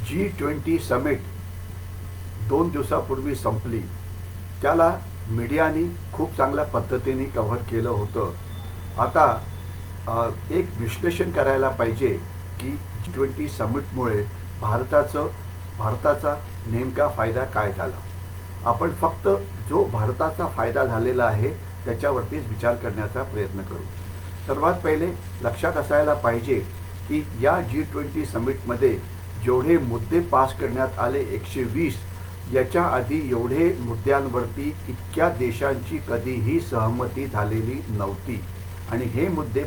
G20 summit 2 दिवसापूर्वी संपली. त्याला मीडियाने खूप चांगल्या पद्धतीने कव्हर केलं होतं. आता एक विश्लेषण करायला पाहिजे की G20 समिटमुळे भारताचा नेमका फायदा काय झाला. आपण फक्त जो भारताचा फायदा झालेला आहे त्याच्यावरतीच विचार करण्याचा प्रयत्न करू. सर्वात पहिले लक्षात असायला पाहिजे की या G20 समिटमध्ये जेवढे मुद्दे पास करण्यात आले 120, याच्या आधी एवढे मुद्द्यांवरती इतक्या देशांची कधीही सहमती झालेली नव्हती. आणि हे मुद्दे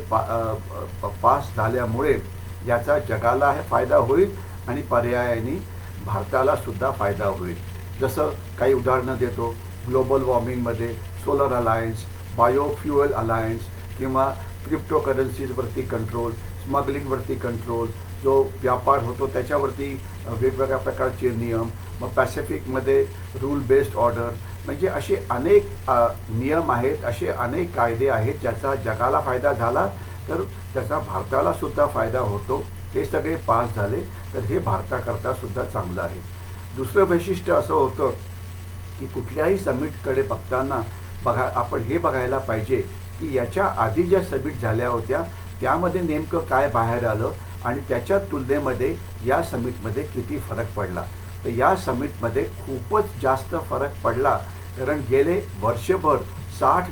पास झाल्यामुळे याचा जगाला फायदा होईल आणि पर्यायाने भारताला सुद्धा फायदा होईल. जसं काही उदाहरणं देतो. ग्लोबल वॉर्मिंगमध्ये सोलर अलायन्स, बायोफ्युएल अलायन्स किंवा क्रिप्टोकरन्सीजवरती कंट्रोल, स्मगलिंगवरती कंट्रोल, जो व्यापार होतो त्याच्यावरती वेगवेगळ्या प्रकारचे नियम, मग पॅसिफिकमध्ये रूल बेस्ड ऑर्डर, म्हणजे असे अनेक नियम आहेत, असे अनेक कायदे आहेत ज्याचा जगाला फायदा झाला तर त्याचा भारताला सुद्धा फायदा होतो. हे सगळे पास झाले तर हे भारताकरता सुद्धा चांगलं आहे. दुसरं वैशिष्ट्य असं होतं की कुठल्याही समिटकडे बघताना आपण हे बघायला पाहिजे की याच्या आधी ज्या समिट झाल्या होत्या त्यामध्ये नेमकं काय बाहेर आलं आणि त्याच्या तुलनेमध्ये या समिटमध्ये किती फरक पडला. तर या समिटमध्ये खूपच जास्त फरक पडला, कारण गेले वर्षभर 60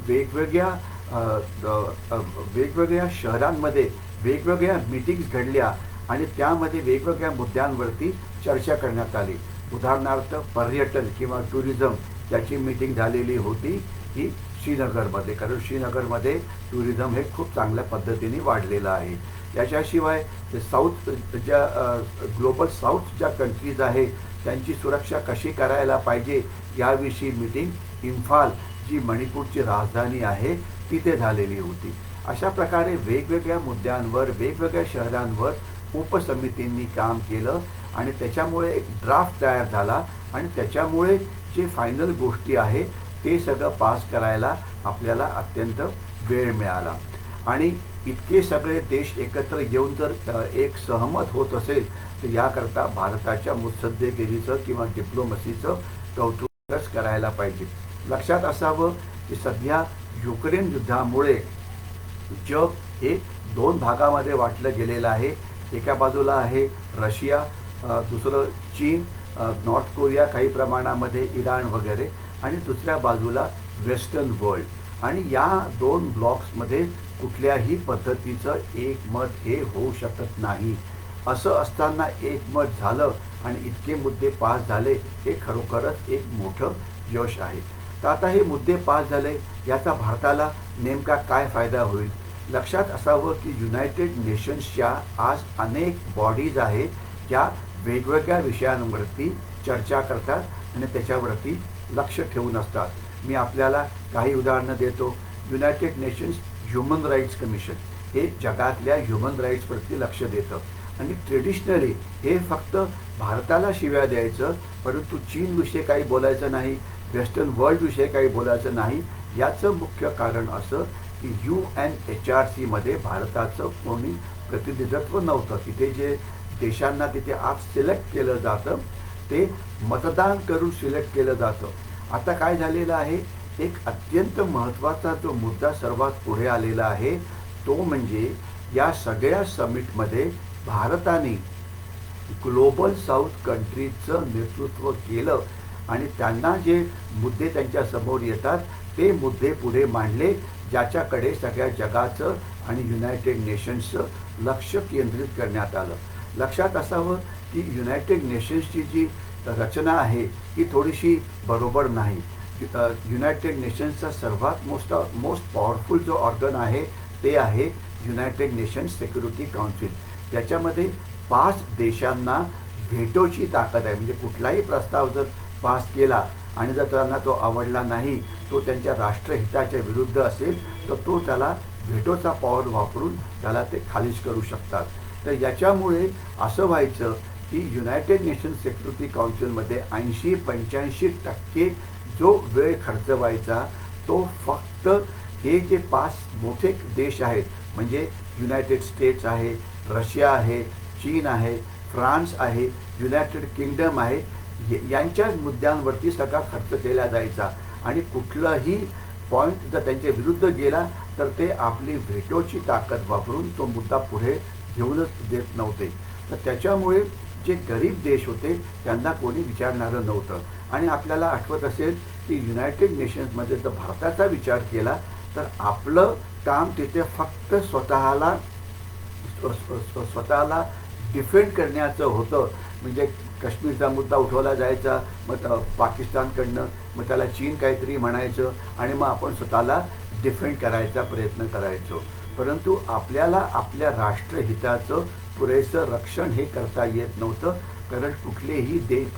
वेगवेगळ्या शहरांमध्ये वेगवेगळ्या मीटिंग्स घडल्या आणि त्यामध्ये वेगवेगळ्या मुद्द्यांवरती चर्चा करण्यात आली. उदाहरणार्थ पर्यटन किंवा टुरिझम याची मीटिंग झालेली होती ही श्रीनगरमध्ये, कारण श्रीनगरमध्ये टुरिझम हे खूप चांगल्या पद्धतीने वाढलेलं आहे. याच्याशिवाय ग्लोबल साऊथ ज्या कंट्रीज आहे त्यांची सुरक्षा कशी करायला पाहिजे याविषयी मीटिंग इम्फाल, जी मणिपूरची राजधानी आहे, तिथे झालेली होती. अशा प्रकारे वेगवेगळ्या मुद्द्यांवर वेगवेगळ्या शहरांवर उपसमितींनी काम केलं आणि त्याच्यामुळे एक ड्राफ्ट तयार झाला आणि त्याच्यामुळे जे फायनल गोष्टी आहे ते सगळं पास करायला आपल्याला अत्यंत वेळ मिळाला. आणि इतके सगळे देश एकत्र येऊन जर एक सहमत होत असेल तर याकरता भारताच्या मुत्सद्देगिरीचं किंवा डिप्लोमसीचं कौतुकच करायला पाहिजे. लक्षात असावं की सध्या युक्रेन युद्धामुळे जग हे 2 भागामध्ये वाटलं गेलेलं आहे. एका बाजूला आहे रशिया, दुसरं चीन, नॉर्थ कोरिया काही प्रमाणामध्ये, इराण वगैरे, आणि दुसऱ्या बाजूला वेस्टर्न वर्ल्ड. आणि या 2 ब्लॉक्समध्ये कुठल्याही पद्धतीचं एकमत हे होऊ शकत नाही. असं असताना एकमत झालं आणि इतके मुद्दे पास झाले हे खरोखरच एक मोठं यश आहे. तर आता हे मुद्दे पास झाले याचा भारताला नेमका काय फायदा होईल. लक्षात असावं की युनायटेड नेशन्सच्या आज अनेक बॉडीज आहेत ज्या वेगवेगळ्या विषयांवरती चर्चा करतात आणि त्याच्यावरती लक्ष ठेवून असतात. मी आपल्याला काही उदाहरणं देतो. United Nations human rights commission हे जगातल्या ह्युमन राईट्सवरती लक्ष देतं आणि ट्रेडिशनली हे फक्त भारताला शिव्या द्यायचं, परंतु चीनविषयी काही बोलायचं नाही, वेस्टर्न वर्ल्डविषयी काही बोलायचं नाही. याचं मुख्य कारण असं की UNHRCमध्ये भारताचं कोणी प्रतिनिधित्व नव्हतं. तिथे जे देशांना तिथे आज सिलेक्ट केलं जातं ते मतदान करून सिलेक्ट केलं जातं. आता काय झालेलं आहे, एक अत्यंत महत्त्वाचा जो मुद्दा सर्वात पुढे आलेला आहे तो म्हणजे या सगळ्या समिटमध्ये भारताने ग्लोबल साऊथ कंट्रीजचं नेतृत्व केलं आणि त्यांना जे मुद्दे त्यांच्यासमोर येतात ते मुद्दे पुढे मांडले, ज्याच्याकडे सगळ्या जगाचं आणि युनायटेड नेशन्सचं लक्ष केंद्रित करण्यात आलं. लक्षात असावं की युनायटेड नेशन्सची जी रचना आहे ती थोडीशी बरोबर नाही. युनायटेड नेशन्सचा सर्वात मोस्ट पॉवरफुल जो ऑर्गन आहे ते आहे युनायटेड नेशन्स सिक्युरिटी काउन्सिल. त्याच्यामध्ये 5 देशांना व्हेटोची ताकद आहे. म्हणजे कुठलाही प्रस्ताव जर पास केला आणि जर त्यांना तो आवडला नाही, तो त्यांच्या राष्ट्रहिताच्या विरुद्ध असेल तर तो त्याला व्हेटोचा पॉवर वापरून त्याला ते खारिज करू शकतात. तर याच्यामुळे असं व्हायचं की युनायटेड नेशन्स सिक्युरिटी काउन्सिलमध्ये 80-85% जो वेळ खर्च व्हायचा तो फक्त हे जे 5 मोठे देश आहेत म्हणजे युनायटेड स्टेट्स आहे, रशिया आहे, चीन आहे, फ्रान्स आहे, युनायटेड किंगडम आहे, यांच्याच मुद्द्यांवरती सगळा खर्च केला जायचा आणि कुठलाही पॉईंट जर त्यांच्या विरुद्ध गेला तर ते आपली व्हेटोची ताकद वापरून तो मुद्दा पुढे घेऊनच देत नव्हते. तर त्याच्यामुळे जे गरीब देश होते त्यांना कोणी विचारणारं नव्हतं. आणि आपल्याला आठवत असेल की युनायटेड नेशन्समध्ये जर भारताचा विचार केला तर आपलं काम तिथे फक्त स्वतःला डिफेंड करण्याचं होतं. म्हणजे काश्मीरचा मुद्दा उठवला जायचा, मग पाकिस्तानकडनं, मग त्याला चीन काहीतरी म्हणायचं आणि मग आपण स्वतःला डिफेंड करायचा प्रयत्न करायचो. परंतु आपल्याला आपल्या राष्ट्रहिताचं पुरेसं रक्षण हे करता येत नव्हतं, कारण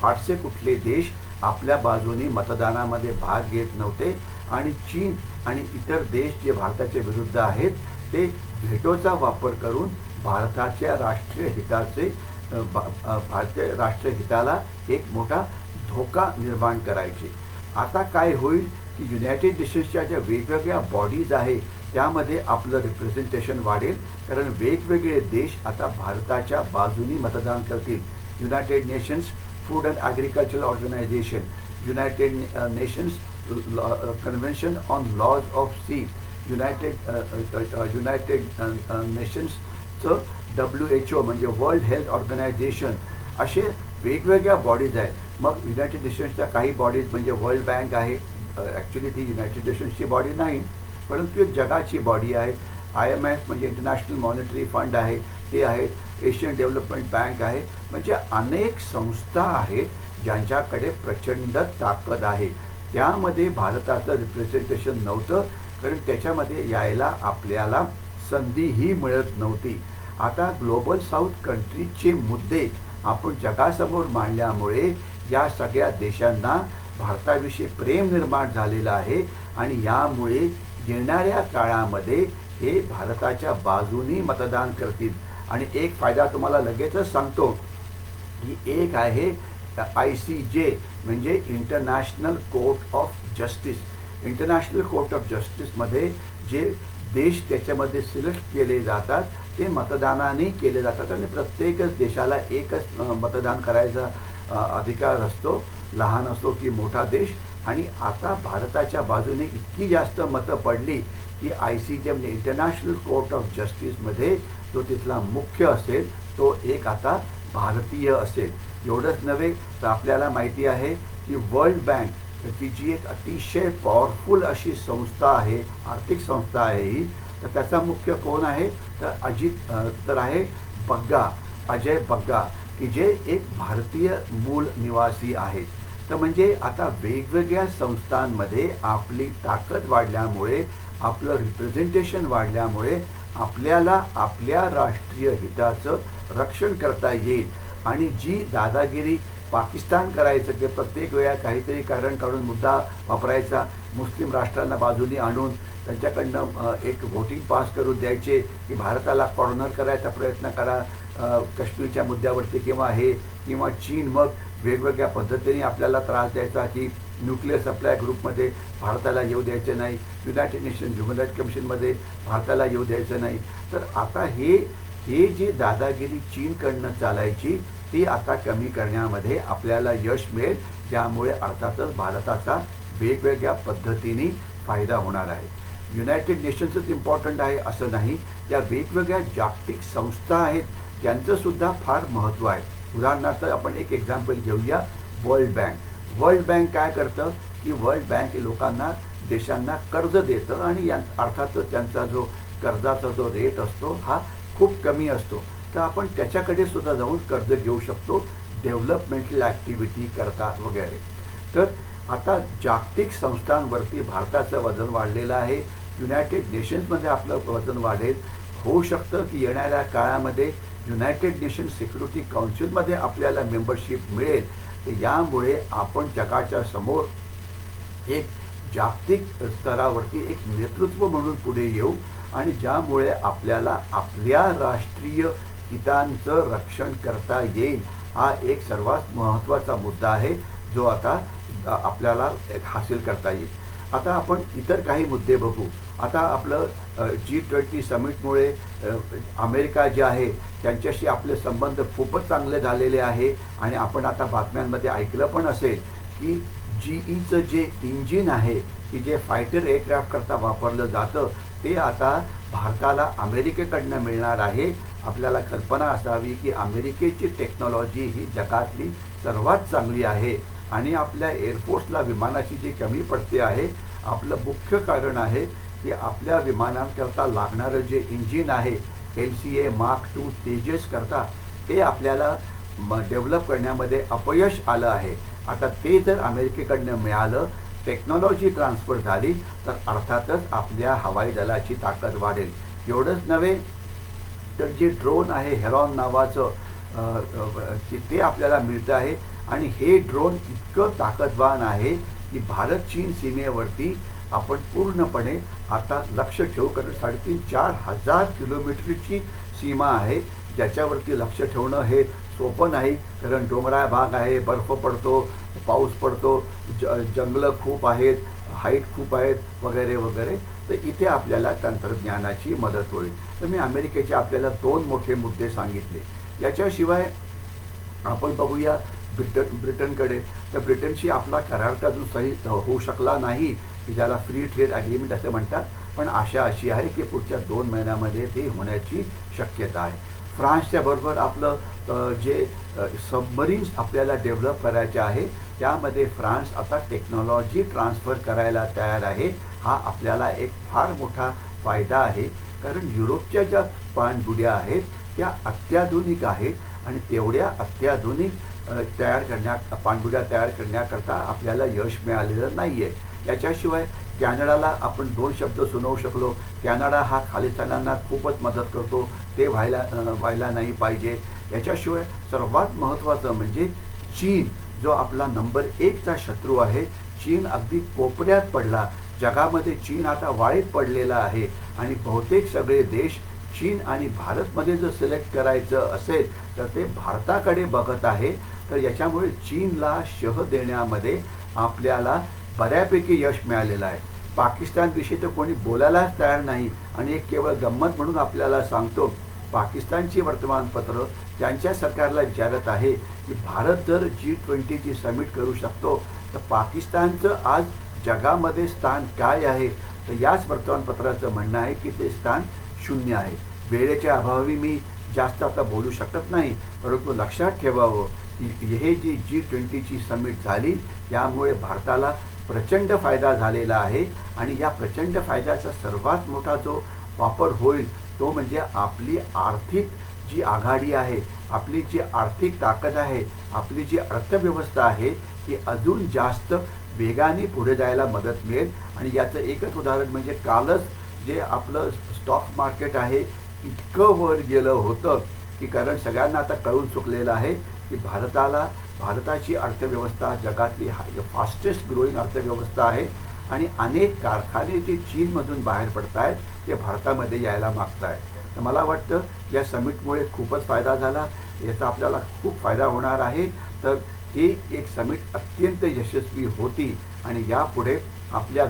फारसे कुठले देश आपल्या बाजूने मतदानामध्ये भाग घेत नव्हते आणि चीन आणि इतर देश जे भारताच्या विरुद्ध आहेत ते व्हेटोचा वापर करून भारताच्या भारतीय राष्ट्रहिताला एक मोठा धोका निर्माण करायचे. आता काय होईल की युनायटेड नेशन्सच्या ज्या वेगवेगळ्या बॉडीज आहेत त्यामध्ये आपलं रिप्रेझेंटेशन वाढेल, कारण वेगवेगळे देश आता भारताच्या बाजूनी मतदान करतील. United Nations food and agricultural organization, United Nations convention on laws of sea, United नेशन्सचं WHO म्हणजे वर्ल्ड हेल्थ ऑर्गनायझेशन, असे वेगवेगळ्या बॉडीज आहेत. मग युनायटेड नेशन्सच्या काही बॉडीज म्हणजे वर्ल्ड बँक आहे, ॲक्च्युली ती युनायटेड नेशन्सची बॉडी नाही परंतु एक जगाची बॉडी आहे. IMF म्हणजे इंटरनॅशनल मॉनिटरी फंड आहे, ते आहेत. एशियन डेव्हलपमेंट बँक आहे. म्हणजे अनेक संस्था आहेत ज्यांच्याकडे प्रचंड ताकद आहे. त्यामध्ये भारताचं रिप्रेझेंटेशन नव्हतं, कारण त्याच्यामध्ये यायला आपल्याला संधीही मिळत नव्हती. आता ग्लोबल साऊथ कंट्रीजचे मुद्दे आपण जगासमोर मांडल्यामुळे या सगळ्या देशांना भारताविषयी प्रेम निर्माण झालेलं आहे आणि यामुळे येणाऱ्या काळामध्ये हे भारताच्या बाजूनी मतदान करतील. आणि एक फायदा तुम्हाला लगेचच सांगतो की एक आहे ICJ म्हणजे international court of justice. International court of जस्टिसमध्ये जे देश त्याच्यामध्ये सिलेक्ट केले जातात ते मतदानाने केले जातात आणि प्रत्येकच देशाला एकच मतदान करायचा अधिकार असतो, लहान असतो की मोठा देश. आणि आता भारताच्या बाजूने इतकी जास्त मतं पडली की ICJ म्हणजे इंटरनॅशनल कोर्ट ऑफ जस्टिसमध्ये जो तिथला मुख्य असेल तो एक आता भारतीय असेल. एवढंच नव्हे तर आपल्याला माहिती आहे की वर्ल्ड बँक की जी एक अतिशय पॉवरफुल अशी संस्था आहे, आर्थिक संस्था आहे ही, तर त्याचा मुख्य कोण आहे तर आहे अजय बग्गा, की जे एक भारतीय मूळ निवासी आहेत. तर म्हणजे आता वेगवेगळ्या संस्थांमध्ये आपली ताकद वाढल्यामुळे, आपलं रिप्रेझेंटेशन वाढल्यामुळे आपल्याला आपल्या राष्ट्रीय हिताचं रक्षण करता येईल. आणि जी दादागिरी पाकिस्तान करायचं की प्रत्येक वेळा काहीतरी कारण काढून मुद्दा वापरायचा, मुस्लिम राष्ट्रांना बाजूने आणून त्यांच्याकडनं एक व्होटिंग पास करून द्यायचे की भारताला कॉर्नर करायचा प्रयत्न करा काश्मीरच्या मुद्द्यावरती किंवा चीन मग वेगवेगळ्या पद्धतीने आपल्याला त्रास द्यायचा की न्यूक्लिअर सप्लाय ग्रुपमध्ये भारताला येऊ द्यायचं नाही, युनायटेड नेशन ह्युमन राईट कमिशनमध्ये भारताला येऊ द्यायचं नाही. तर आता हे जी दादागिरी चीनकडनं चालायची ती आता कमी करण्यामध्ये आपल्याला यश मिळेल, ज्यामुळे अर्थातच भारताचा वेगवेगळ्या पद्धतीने फायदा होणार आहे. युनायटेड नेशन्सच इम्पॉर्टंट आहे असं नाही, त्या वेगवेगळ्या जागतिक संस्था आहेत त्यांचंसुद्धा फार महत्त्व आहे. उदाहरणार्थ आपण एक एक्झाम्पल घेऊया, वर्ल्ड बँक. वर्ल्ड बँक काय करतं की वर्ल्ड बँक लोकांना, देशांना कर्ज देतं आणि अर्थातच त्यांचा जो कर्जाचा जो रेट असतो हा खूप कमी असतो. तर आपण त्याच्याकडे सुद्धा जाऊन कर्ज घेऊ शकतो डेव्हलपमेंटल ॲक्टिव्हिटी करता वगैरे. तर आता जागतिक संस्थांवरती भारताचं वजन वाढलेलं आहे. युनायटेड नेशन्समध्ये आपलं वजन वाढेल. होऊ शकतं की येणाऱ्या काळामध्ये युनायटेड नेशन सिक्युरिटी काउन्सिलमध्ये आपल्याला मेंबरशिप मिळेल. तर यामुळे आपण जगाच्या समोर एक जागतिक स्तरावरती एक नेतृत्व म्हणून पुढे येऊ आणि ज्यामुळे आपल्याला आपल्या राष्ट्रीय हितांचं रक्षण करता येईल. हा एक सर्वात महत्त्वाचा मुद्दा आहे जो आता आपल्याला हासिल करता येईल. आता आपण इतर काही मुद्दे बघू. आता आपलं G20 समिटमुळे अमेरिका जे आहे त्यांच्याशी आपले संबंध खूपच चांगले झालेले आहे. आणि आपण आता बातम्यांमध्ये ऐकलं पण असेल की GEचं जे इंजिन आहे की जे फायटर एअरक्राफ्टकरता वापरलं जातं ते आता भारताला अमेरिकेकडनं मिळणार आहे. आपल्याला कल्पना असावी की अमेरिकेची टेक्नॉलॉजी ही जगातली सर्वात चांगली आहे. आणि आपल्या एअरफोर्सला विमानाची जी कमी पडते आहे, आपलं मुख्य कारण आहे की आपल्या विमानांकरता लागणारं जे इंजिन आहे LCA Mark II तेजस करता ते आपल्याला डेव्हलप करण्यामध्ये अपयश आलं आहे. आता ते जर अमेरिकेकडनं मिळालं, टेक्नॉलॉजी ट्रान्सफर झाली, तर अर्थातच आपल्या हवाई दलाची ताकद वाढेल. एवढंच नव्हे तर जे ड्रोन आहे हेरॉन नावाचं ते आपल्याला मिळतं आहे. आणि हे ड्रोन इतकं ताकदवान आहे की भारत चीन सीमेवरती आपण पूर्णपणे आता लक्ष ठेवू. कारण 3,500-4,000 किलोमीटरची सीमा आहे, ज्याच्यावरती लक्ष ठेवणं हे सोपं नाही. कारण डोंगराळ भाग आहे, बर्फ पडतो, पाऊस पडतो, जंगलं खूप आहेत, हाईट खूप आहेत, वगैरे वगैरे. तर इथे आपल्याला तंत्रज्ञानाची मदत होईल. तर मी अमेरिकेचे आपल्याला 2 मोठे मुद्दे सांगितले. याच्याशिवाय आपण बघूया ब्रिटनकडे. तर ब्रिटनशी आपला करार तर अजून सही होऊ शकला नाही, की ज्याला फ्री ट्रेड ॲग्रीमेंट असं म्हणतात. पण आशा अशी आहे की पुढच्या 2 महिन्यामध्ये ते होण्याची शक्यता आहे. फ्रान्सच्या बरोबर आपलं जे सबमरीन्स आपल्याला डेव्हलप करायचे आहे, त्यामध्ये फ्रान्स आता टेक्नॉलॉजी ट्रान्सफर करायला तयार आहे. हा आपल्याला एक फार मोठा फायदा आहे. कारण युरोपच्या ज्या पाणबुड्या आहेत त्या अत्याधुनिक आहेत आणि तेवढ्या अत्याधुनिक पाणबुड्या तयार करण्याकरता आपल्याला यश मिळालेलं नाही आहे. याच्याशिवाय कॅनडाला आपण 2 शब्द सुनावू शकलो. कॅनडा हा खालिस्तानांना खूपच मदत करतो, ते व्हायला नाही पाहिजे. याच्याशिवाय सर्वात महत्त्वाचं म्हणजे चीन, जो आपला नंबर 1चा शत्रू आहे. चीन अगदी कोपऱ्यात पडला. जगामध्ये चीन आता वाळीत पडलेला आहे. आणि बहुतेक सगळे देश चीन आणि भारतमध्ये जर सिलेक्ट करायचं असेल तर ते भारताकडे बघत आहे. तर याच्यामुळे चीनला शह देण्यामध्ये आपल्याला बऱ्यापैकी यश मिळालेलं आहे. पाकिस्तानविषयी तर कोणी बोलायलाच तयार नाही. आणि एक केवळ गंमत म्हणून आपल्याला सांगतो, पाकिस्तानची वर्तमानपत्र त्यांच्या सरकारला विचारत आहे की भारत जर G20ची समिट करू शकतो तर पाकिस्तानचं आज जगामध्ये स्थान काय आहे. तर याच वर्तमानपत्राचं म्हणणं आहे की ते स्थान 0 आहे. वेळेच्या अभावी मी जास्त आता बोलू शकत नाही, परंतु लक्षात ठेवावं की हे जी G20ची समिट झाली त्यामुळे भारताला प्रचंड फायदा झालेला आहे. आणि या प्रचंड फायद्याचा सर्वात मोठा जो वापर होईल तो म्हणजे आपली आर्थिक जी आघाडी आहे, आपली जी आर्थिक ताकद आहे, आपली जी अर्थव्यवस्था आहे ती अजून जास्त वेगाने पुढे जायला मदत मिळेल. आणि याचं एकच उदाहरण म्हणजे कालच जे आपलं स्टॉक मार्केट आहे इतकं वर गेलं होतं की कारण सगळ्यांना आता कळून चुकलेलं आहे की भारताची अर्थव्यवस्था जगातली फास्टेस्ट ग्रोईंग अर्थव्यवस्था आहे. आणि अनेक कारखाने जे चीनमधून बाहेर पडत आहेत ते भारतामध्ये यायला मागत आहेत. तर मला वाटतं या समिटमुळे खूपच फायदा झाला, याचा आपल्याला खूप फायदा होणार आहे. तर ही एक समिट अत्यंत यशस्वी होती आणि यापुढे आपल्या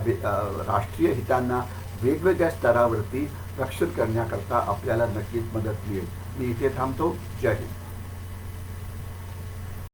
राष्ट्रीय हितांना वेगवेगळ्या स्तरावरती रक्षण करण्याकरता आपल्याला नक्कीच मदत मिळेल. मी इथे थांबतो. जय हिंद.